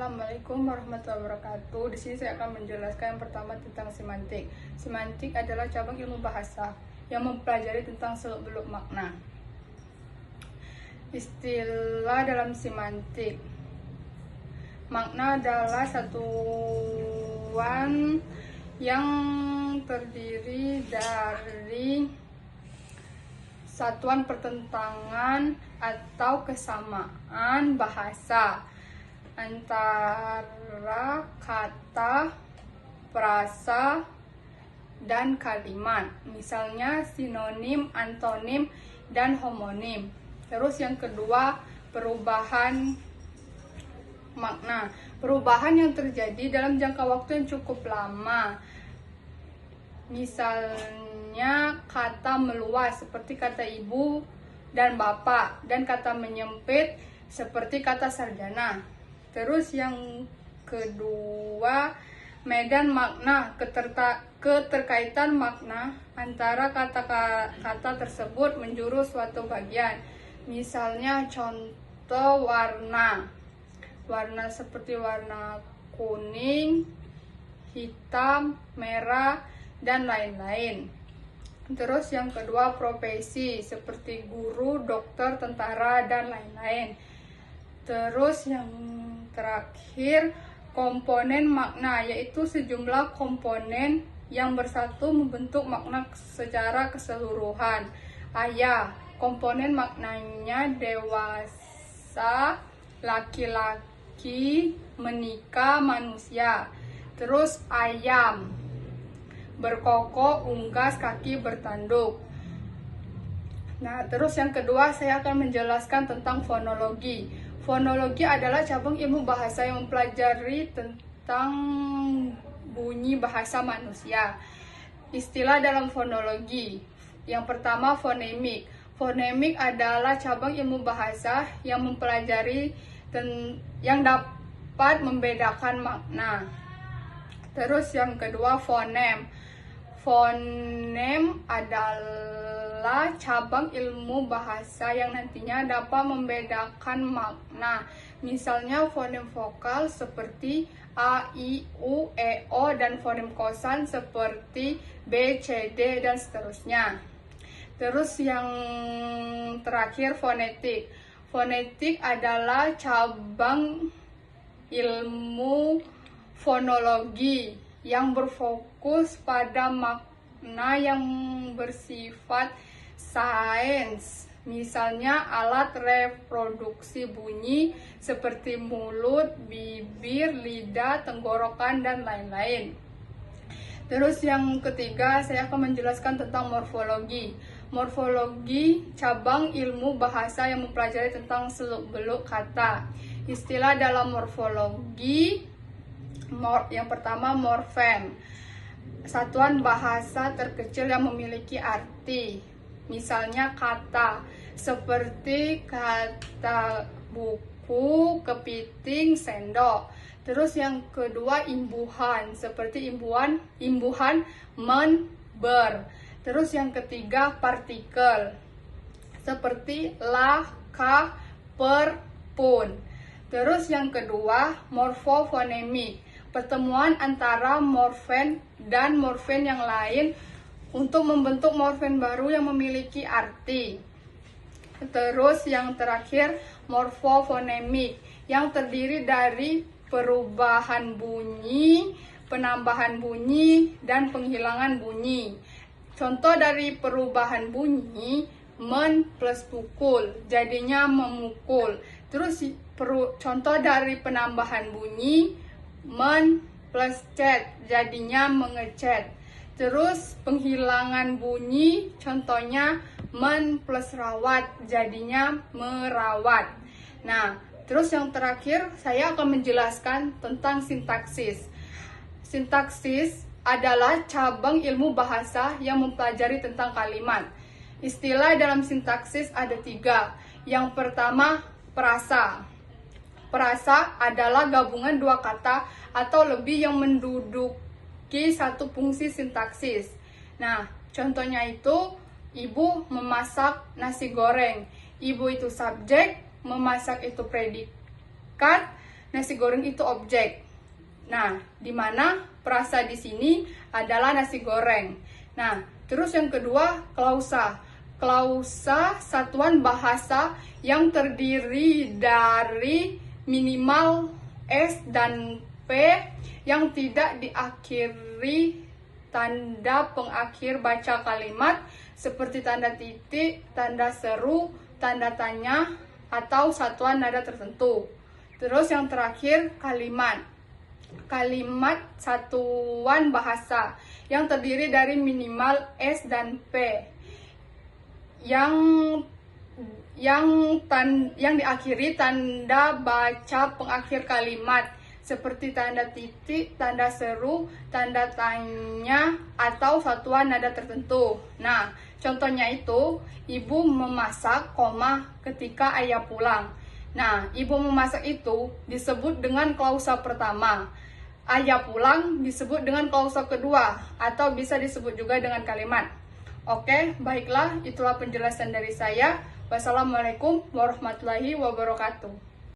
Assalamualaikum warahmatullahi wabarakatuh. Di sini saya akan menjelaskan yang pertama tentang semantik. Semantik adalah cabang ilmu bahasa yang mempelajari tentang seluk-beluk makna. Istilah dalam semantik. Makna adalah satuan yang terdiri dari satuan pertentangan atau kesamaan bahasa antara kata, frasa, dan kalimat. Misalnya sinonim, antonim, dan homonim. Terus yang kedua, perubahan makna. Perubahan yang terjadi dalam jangka waktu yang cukup lama. Misalnya kata meluas seperti kata ibu dan bapak, dan kata menyempit seperti kata sarjana. Terus yang kedua, medan makna, keterkaitan makna antara kata-kata tersebut menjurus suatu bagian. Misalnya contoh warna. Warna seperti warna kuning, hitam, merah, dan lain-lain. Terus yang kedua, profesi seperti guru, dokter, tentara, dan lain-lain. Terus yang terakhir, komponen makna, yaitu sejumlah komponen yang bersatu membentuk makna secara keseluruhan. Ayah, komponen maknanya dewasa, laki-laki, menikah, manusia. Terus ayam, berkokok, unggas, kaki bertanduk. Nah, terus yang kedua saya akan menjelaskan tentang fonologi. Fonologi adalah cabang ilmu bahasa yang mempelajari tentang bunyi bahasa manusia. Istilah dalam fonologi. Yang pertama, fonemik. Fonemik adalah cabang ilmu bahasa yang mempelajari yang dapat membedakan makna. Terus yang kedua, fonem. Fonem adalah cabang ilmu bahasa yang nantinya dapat membedakan makna. Misalnya fonem vokal seperti A, I, U, E, O, dan fonem kosan seperti B, C, D, dan seterusnya. Terus yang terakhir, fonetik. Fonetik adalah cabang ilmu fonologi yang berfokus pada makna yang bersifat sains. Misalnya alat reproduksi bunyi seperti mulut, bibir, lidah, tenggorokan, dan lain-lain. Terus yang ketiga, saya akan menjelaskan tentang morfologi. Morfologi, cabang ilmu bahasa yang mempelajari tentang seluk-beluk kata. Istilah dalam morfologi, yang pertama, morfem. Satuan bahasa terkecil yang memiliki arti. Misalnya kata, seperti kata buku, kepiting, sendok. Terus yang kedua, imbuhan, seperti imbuhan men-ber. Terus yang ketiga, partikel, seperti lah, kah, per, pun. Terus yang kedua, morfofonemik, pertemuan antara morfen dan morfen yang lain untuk membentuk morfen baru yang memiliki arti. Terus yang terakhir, morfofonemik, yang terdiri dari perubahan bunyi, penambahan bunyi, dan penghilangan bunyi. Contoh dari perubahan bunyi, men plus pukul, jadinya memukul. Terus contoh dari penambahan bunyi, men plus cet, jadinya mengecet. Terus penghilangan bunyi, contohnya men plus rawat, jadinya merawat. Nah, terus yang terakhir saya akan menjelaskan tentang sintaksis. Sintaksis adalah cabang ilmu bahasa yang mempelajari tentang kalimat. Istilah dalam sintaksis ada 3. Yang pertama, prasa. Prasa adalah gabungan dua kata atau lebih yang menduduki satu fungsi sintaksis. Nah, contohnya itu, ibu memasak nasi goreng. Ibu itu subjek, memasak itu predikat, nasi goreng itu objek. Nah, di mana prasa di sini adalah nasi goreng. Nah, terus yang kedua, klausa. Klausa satuan bahasa yang terdiri dari minimal S dan P yang tidak diakhiri tanda pengakhir baca kalimat seperti tanda titik, tanda seru, tanda tanya, atau satuan nada tertentu. Terus yang terakhir, kalimat. Kalimat satuan bahasa yang terdiri dari minimal S dan P yang diakhiri tanda baca pengakhir kalimat seperti tanda titik, tanda seru, tanda tanya, atau satuan nada tertentu. Nah, contohnya itu, ibu memasak, ketika ayah pulang. Nah, ibu memasak itu disebut dengan klausa pertama. Ayah pulang disebut dengan klausa kedua, atau bisa disebut juga dengan kalimat. Oke, baiklah, itulah penjelasan dari saya. Wassalamualaikum warahmatullahi wabarakatuh.